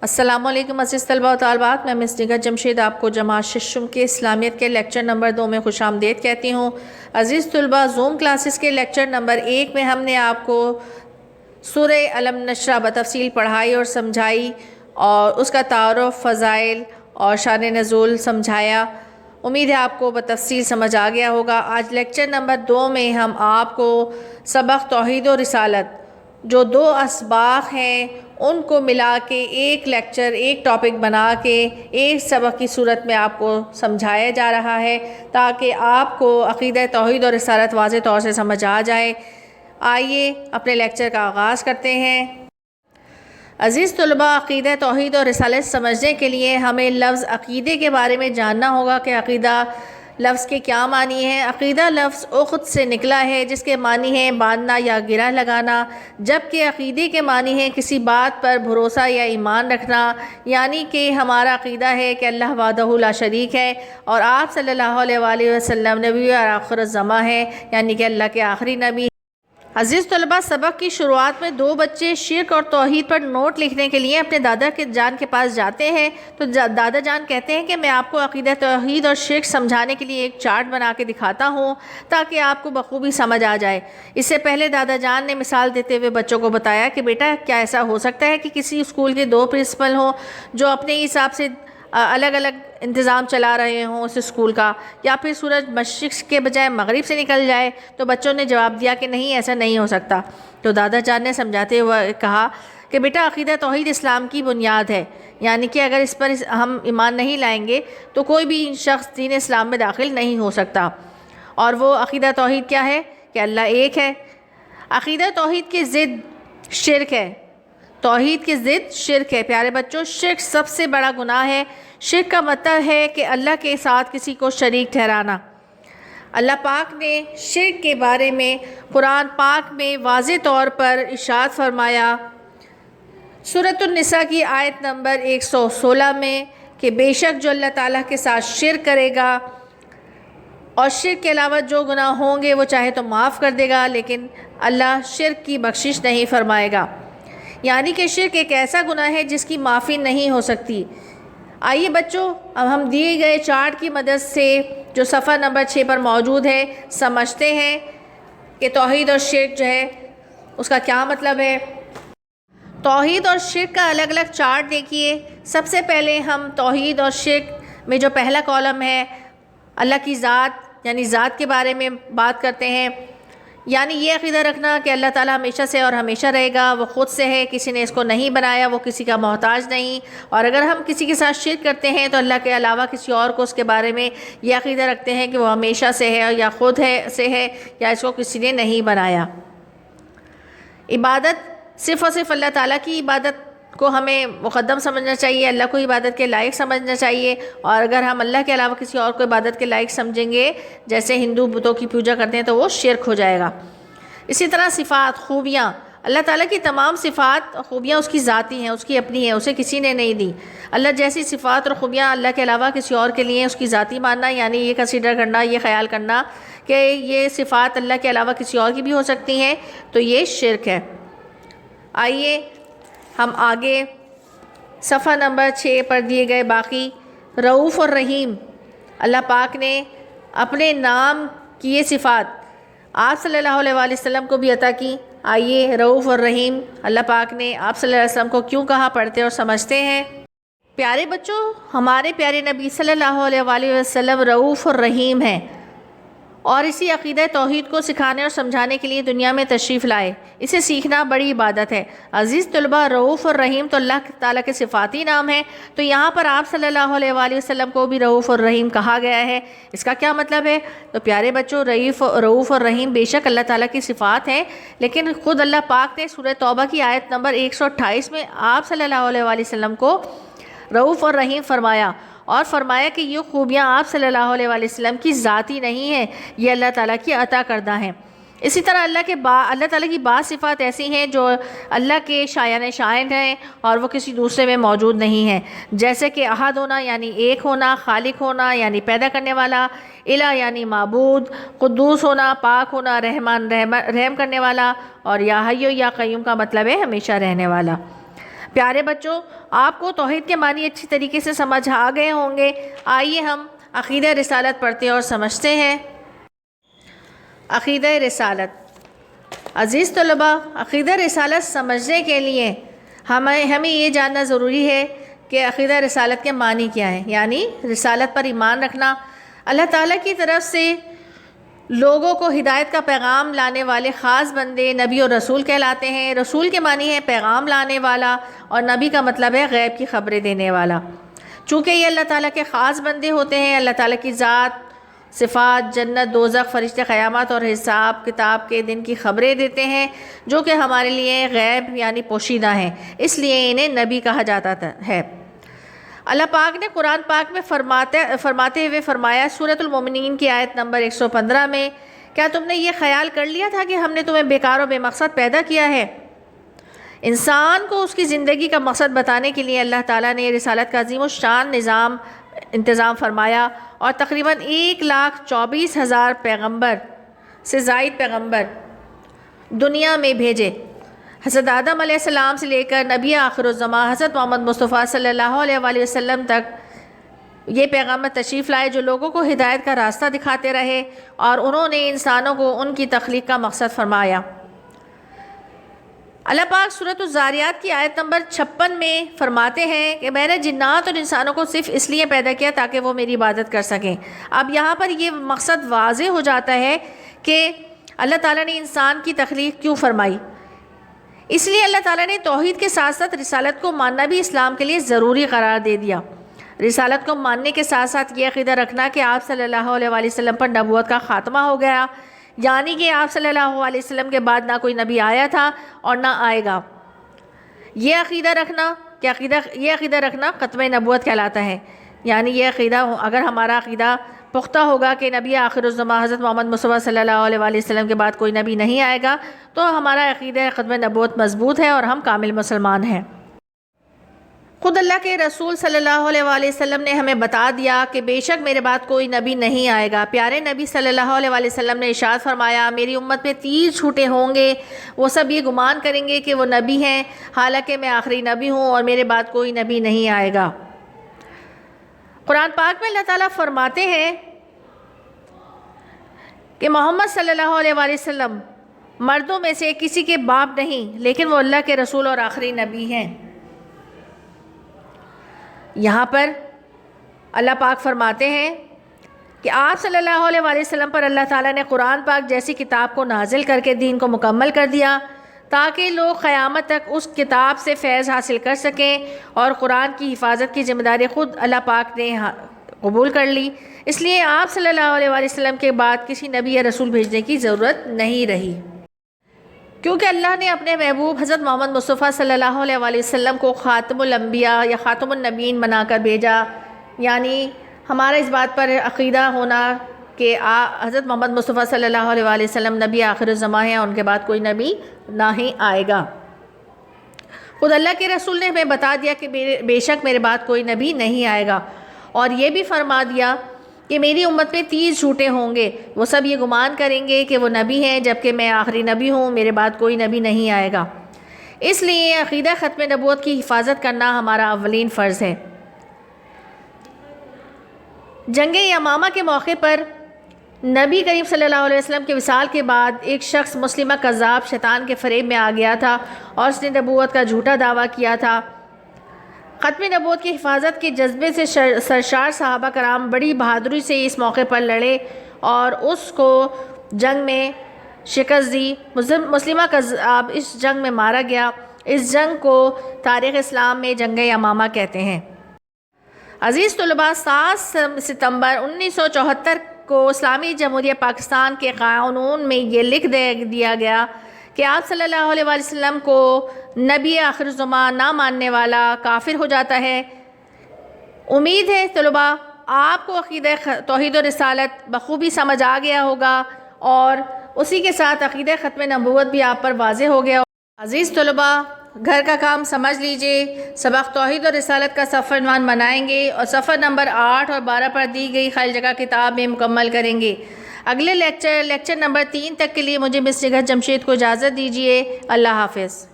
السلام علیکم عزیز طلباء و طالبات، میں مس نگہت جمشید آپ کو جماعت ششم کے اسلامیت کے لیکچر نمبر 2 میں خوش آمدید کہتی ہوں۔ عزیز طلباء، زوم کلاسز کے لیکچر نمبر 1 میں ہم نے آپ کو سورہ الم نشرح بتفصیل پڑھائی اور سمجھائی اور اس کا تعارف، فضائل اور شان نزول سمجھایا۔ امید ہے آپ کو بتفصیل سمجھ آ گیا ہوگا۔ آج لیکچر نمبر 2 میں ہم آپ کو سبق توحید و رسالت، جو 2 اسباق ہیں، ان کو ملا کے ایک لیکچر، ایک ٹاپک بنا کے ایک سبق کی صورت میں آپ کو سمجھایا جا رہا ہے تاکہ آپ کو عقیدہ توحید اور رسالت واضح طور سے سمجھ آ جائے۔ آئیے اپنے لیکچر کا آغاز کرتے ہیں۔ عزیز طلباء، عقیدہ توحید اور رسالت سمجھنے کے لیے ہمیں لفظ عقیدے کے بارے میں جاننا ہوگا کہ عقیدہ لفظ کے کیا معنی ہیں۔ عقیدہ لفظ عقد سے نکلا ہے، جس کے معنی ہیں باندھنا یا گرہ لگانا، جبکہ عقیدے کے معنی ہیں کسی بات پر بھروسہ یا ایمان رکھنا، یعنی کہ ہمارا عقیدہ ہے کہ اللہ وحدہ لا شریک ہے اور آپ صلی اللہ علیہ وآلہ وسلم نبی اور آخر الزماں ہے، یعنی کہ اللہ کے آخری نبی۔ عزیز طلباء، سبق کی شروعات میں 2 بچے شرک اور توحید پر نوٹ لکھنے کے لیے اپنے دادا جان کے پاس جاتے ہیں تو دادا جان کہتے ہیں کہ میں آپ کو عقیدہ توحید اور شرک سمجھانے کے لیے ایک چارٹ بنا کے دکھاتا ہوں تاکہ آپ کو بخوبی سمجھ آ جائے۔ اس سے پہلے دادا جان نے مثال دیتے ہوئے بچوں کو بتایا کہ بیٹا، کیا ایسا ہو سکتا ہے کہ کسی اسکول کے 2 پرنسپل ہوں جو اپنے حساب سے الگ الگ انتظام چلا رہے ہوں اس اسکول کا، یا پھر سورج مشرق کے بجائے مغرب سے نکل جائے؟ تو بچوں نے جواب دیا کہ نہیں، ایسا نہیں ہو سکتا۔ تو دادا جان نے سمجھاتے ہوئے کہا کہ بیٹا، عقیدہ توحید اسلام کی بنیاد ہے، یعنی کہ اگر اس پر ہم ایمان نہیں لائیں گے تو کوئی بھی شخص دین اسلام میں داخل نہیں ہو سکتا۔ اور وہ عقیدہ توحید کیا ہے؟ کہ اللہ ایک ہے۔ عقیدہ توحید کی ضد شرک ہے، توحید کی ضد شرک ہے۔ پیارے بچوں، شرک سب سے بڑا گناہ ہے۔ شرک کا مطلب ہے کہ اللہ کے ساتھ کسی کو شریک ٹھہرانا۔ اللہ پاک نے شرک کے بارے میں قرآن پاک میں واضح طور پر ارشاد فرمایا سورۃ النساء کی آیت نمبر 116 میں کہ بے شک جو اللہ تعالیٰ کے ساتھ شرک کرے گا اور شرک کے علاوہ جو گناہ ہوں گے وہ چاہے تو معاف کر دے گا، لیکن اللہ شرک کی بخشش نہیں فرمائے گا۔ یعنی کہ شرک ایک ایسا گناہ ہے جس کی معافی نہیں ہو سکتی۔ آئیے بچوں، اب ہم دیے گئے چارٹ کی مدد سے جو صفحہ نمبر 6 پر موجود ہے سمجھتے ہیں کہ توحید اور شرک جو ہے اس کا کیا مطلب ہے۔ توحید اور شرک کا الگ الگ چارٹ دیکھیے۔ سب سے پہلے ہم توحید اور شرک میں جو پہلا کالم ہے، اللہ کی ذات یعنی ذات کے بارے میں بات کرتے ہیں، یعنی یہ عقیدہ رکھنا کہ اللہ تعالیٰ ہمیشہ سے اور ہمیشہ رہے گا، وہ خود سے ہے، کسی نے اس کو نہیں بنایا، وہ کسی کا محتاج نہیں۔ اور اگر ہم کسی کے ساتھ شرک کرتے ہیں تو اللہ کے علاوہ کسی اور کو اس کے بارے میں یہ عقیدہ رکھتے ہیں کہ وہ ہمیشہ سے ہے یا خود ہے یا اس کو کسی نے نہیں بنایا۔ عبادت صرف اور صرف اللہ تعالیٰ کی عبادت کو ہمیں مقدم سمجھنا چاہیے، اللہ کو عبادت کے لائق سمجھنا چاہیے، اور اگر ہم اللہ کے علاوہ کسی اور کو عبادت کے لائق سمجھیں گے، جیسے ہندو بتوں کی پوجا کرتے ہیں، تو وہ شرک ہو جائے گا۔ اسی طرح صفات، خوبیاں، اللہ تعالیٰ کی تمام صفات اور خوبیاں اس کی ذاتی ہیں، اس کی اپنی ہیں، اسے کسی نے نہیں دی۔ اللہ جیسی صفات اور خوبیاں اللہ کے علاوہ کسی اور کے لیے اس کی ذاتی ماننا، یعنی یہ کنسیڈر کرنا، یہ خیال کرنا کہ یہ صفات اللہ کے علاوہ کسی اور کی بھی ہو سکتی ہیں، تو یہ شرک ہے۔ آئیے ہم آگے صفحہ نمبر 6 پر دیے گئے باقی رؤوف اور رحیم، اللہ پاک نے اپنے نام کی یہ صفات آپ صلی اللہ علیہ وآلہ وسلم کو بھی عطا کی۔ آئیے رؤوف اور رحیم اللہ پاک نے آپ صلی اللہ علیہ وسلم کو کیوں کہا، پڑھتے اور سمجھتے ہیں۔ پیارے بچوں، ہمارے پیارے نبی صلی اللہ علیہ وآلہ وسلم رؤوف اور رحیم ہیں، اور اسی عقیدہ توحید کو سکھانے اور سمجھانے کے لیے دنیا میں تشریف لائے۔ اسے سیکھنا بڑی عبادت ہے۔ عزیز طلباء، رؤوف اور رحیم تو اللہ تعالیٰ کے صفاتی نام ہیں، تو یہاں پر آپ صلی اللہ علیہ وآلہ وسلم کو بھی رؤوف اور رحیم کہا گیا ہے۔ اس کا کیا مطلب ہے؟ تو پیارے بچوں، رؤوف اور رحیم بے شک اللہ تعالیٰ کی صفات ہیں، لیکن خود اللہ پاک نے سورہ توبہ کی آیت نمبر 128 میں آپ صلی اللہ علیہ وآلہ وسلم کو رؤوف اور رحیم فرمایا، اور فرمایا کہ یہ خوبیاں آپ صلی اللہ علیہ وآلہ وسلم کی ذاتی نہیں ہیں، یہ اللہ تعالیٰ کی عطا کردہ ہیں۔ اسی طرح اللہ تعالیٰ کی بعض صفات ایسی ہیں جو اللہ کے شائن ہیں اور وہ کسی دوسرے میں موجود نہیں ہیں، جیسے کہ احد ہونا یعنی ایک ہونا، خالق ہونا یعنی پیدا کرنے والا، الہ یعنی معبود، قدوس ہونا، پاک ہونا، رحم کرنے والا، اور یا حی یا قیوم کا مطلب ہے ہمیشہ رہنے والا۔ پیارے بچوں، آپ کو توحید کے معنی اچھی طریقے سے سمجھ آ گئے ہوں گے۔ آئیے ہم عقیدہ رسالت پڑھتے اور سمجھتے ہیں۔ عقیدہ رسالت۔ عزیز طلباء، عقیدہ رسالت سمجھنے کے لیے ہمیں یہ جاننا ضروری ہے کہ عقیدہ رسالت کے معنی کیا ہیں، یعنی رسالت پر ایمان رکھنا۔ اللہ تعالیٰ کی طرف سے لوگوں کو ہدایت کا پیغام لانے والے خاص بندے نبی اور رسول کہلاتے ہیں۔ رسول کے معنی ہے پیغام لانے والا، اور نبی کا مطلب ہے غیب کی خبریں دینے والا۔ چونکہ یہ اللہ تعالیٰ کے خاص بندے ہوتے ہیں، اللہ تعالیٰ کی ذات، صفات، جنت، دوزخ، فرشتے، قیامت اور حساب کتاب کے دن کی خبریں دیتے ہیں، جو کہ ہمارے لیے غیب یعنی پوشیدہ ہیں، اس لیے انہیں نبی کہا جاتا ہے۔ اللہ پاک نے قرآن پاک میں فرماتے ہوئے فرمایا، سورۃ المومنین کی آیت نمبر 115 میں، کیا تم نے یہ خیال کر لیا تھا کہ ہم نے تمہیں بیکار و بے مقصد پیدا کیا ہے؟ انسان کو اس کی زندگی کا مقصد بتانے کے لیے اللہ تعالیٰ نے رسالت کا عظیم الشان انتظام فرمایا اور تقریباً 1,24,000 پیغمبر سے زائد پیغمبر دنیا میں بھیجے۔ حضرت آدم علیہ السلام سے لے کر نبی آخر الزمان حضرت محمد مصطفیٰ صلی اللہ علیہ وآلہ وسلم تک یہ پیغمبر تشریف لائے، جو لوگوں کو ہدایت کا راستہ دکھاتے رہے، اور انہوں نے انسانوں کو ان کی تخلیق کا مقصد فرمایا۔ اللہ پاک سورۃ الزاریات کی آیت نمبر 56 میں فرماتے ہیں کہ میں نے جنات اور انسانوں کو صرف اس لیے پیدا کیا تاکہ وہ میری عبادت کر سکیں۔ اب یہاں پر یہ مقصد واضح ہو جاتا ہے کہ اللہ تعالیٰ نے انسان کی تخلیق کیوں فرمائی۔ اس لیے اللہ تعالیٰ نے توحید کے ساتھ ساتھ رسالت کو ماننا بھی اسلام کے لیے ضروری قرار دے دیا۔ رسالت کو ماننے کے ساتھ ساتھ یہ عقیدہ رکھنا کہ آپ صلی اللہ علیہ وآلہ وسلم پر نبوت کا خاتمہ ہو گیا، یعنی کہ آپ صلی اللہ علیہ وسلم کے بعد نہ کوئی نبی آیا تھا اور نہ آئے گا۔ یہ عقیدہ رکھنا ختم نبوت کہلاتا ہے، یعنی یہ عقیدہ اگر ہمارا عقیدہ پختہ ہوگا کہ نبی آخر الزمان حضرت محمد مصطفیٰ صلی اللہ علیہ وآلہ وسلم کے بعد کوئی نبی نہیں آئے گا، تو ہمارا عقیدہ ختم نبوت مضبوط ہے اور ہم کامل مسلمان ہیں۔ خود اللہ کے رسول صلی اللہ علیہ وآلہ وسلم نے ہمیں بتا دیا کہ بے شک میرے بعد کوئی نبی نہیں آئے گا۔ پیارے نبی صلی اللہ علیہ وآلہ وسلم نے ارشاد فرمایا، میری امت میں 30 چھوٹے ہوں گے، وہ سب یہ گمان کریں گے کہ وہ نبی ہیں، حالانکہ میں آخری نبی ہوں اور میرے بعد کوئی نبی نہیں آئے گا۔ قرآن پاک میں اللہ تعالیٰ فرماتے ہیں کہ محمد صلی اللہ علیہ وآلہ وسلم مردوں میں سے کسی کے باپ نہیں، لیکن وہ اللہ کے رسول اور آخری نبی ہیں۔ یہاں پر اللہ پاک فرماتے ہیں کہ آپ صلی اللہ علیہ وآلہ وسلم پر اللہ تعالیٰ نے قرآن پاک جیسی کتاب کو نازل کر کے دین کو مکمل کر دیا، تاکہ لوگ قیامت تک اس کتاب سے فیض حاصل کر سکیں، اور قرآن کی حفاظت کی ذمہ داری خود اللہ پاک نے قبول کر لی۔ اس لیے آپ صلی اللہ علیہ وآلہ وسلم کے بعد کسی نبی یا رسول بھیجنے کی ضرورت نہیں رہی، کیونکہ اللہ نے اپنے محبوب حضرت محمد مصطفیٰ صلی اللہ علیہ وآلہ وسلم کو خاتم الانبیاء یا خاتم النبیین بنا کر بھیجا۔ یعنی ہمارا اس بات پر عقیدہ ہونا کہ حضرت محمد مصطفیٰ صلی اللہ علیہ وآلہ وسلم نبی آخر الزمان ہیں، اور ان کے بعد کوئی نبی نہ ہی آئے گا۔ خود اللہ کے رسول نے ہمیں بتا دیا کہ بے شک میرے بعد کوئی نبی نہیں آئے گا، اور یہ بھی فرما دیا کہ میری امت میں 30 جھوٹے ہوں گے، وہ سب یہ گمان کریں گے کہ وہ نبی ہیں، جبکہ میں آخری نبی ہوں، میرے بعد کوئی نبی نہیں آئے گا۔ اس لیے عقیدہ ختم نبوت کی حفاظت کرنا ہمارا اولین فرض ہے۔ جنگ یمامہ کے موقع پر نبی کریم صلی اللہ علیہ وسلم کے وصال کے بعد ایک شخص مسلمہ کذاب شیطان کے فریب میں آ گیا تھا، اور اس نے نبوت کا جھوٹا دعویٰ کیا تھا۔ ختم نبوت کی حفاظت کے جذبے سے سرشار صحابہ کرام بڑی بہادری سے اس موقع پر لڑے اور اس کو جنگ میں شکست دی۔ مسلمہ کذاب اس جنگ میں مارا گیا۔ اس جنگ کو تاریخ اسلام میں جنگ یمامہ کہتے ہیں۔ عزیز طلباء، 7 ستمبر 1974 کو اسلامی جمہوریہ پاکستان کے قانون میں یہ لکھ دیا گیا کہ آپ صلی اللہ علیہ وآلہ وسلم کو نبی آخر الزمان نہ ماننے والا کافر ہو جاتا ہے۔ امید ہے طلباء آپ کو عقیدہ توحید و رسالت بخوبی سمجھ آ گیا ہوگا، اور اسی کے ساتھ عقیدہ ختم نبوت بھی آپ پر واضح ہو گیا ہوگا۔ عزیز طلباء، گھر کا کام سمجھ لیجئے، سبق توحید و رسالت کا صفحہ عنوان بنائیں گے اور صفحہ نمبر 8 اور 12 پر دی گئی خالی جگہ کتاب میں مکمل کریں گے۔ اگلے لیکچر نمبر 3 تک کے لیے مجھے مس نگہت جمشید کو اجازت دیجیے۔ اللہ حافظ۔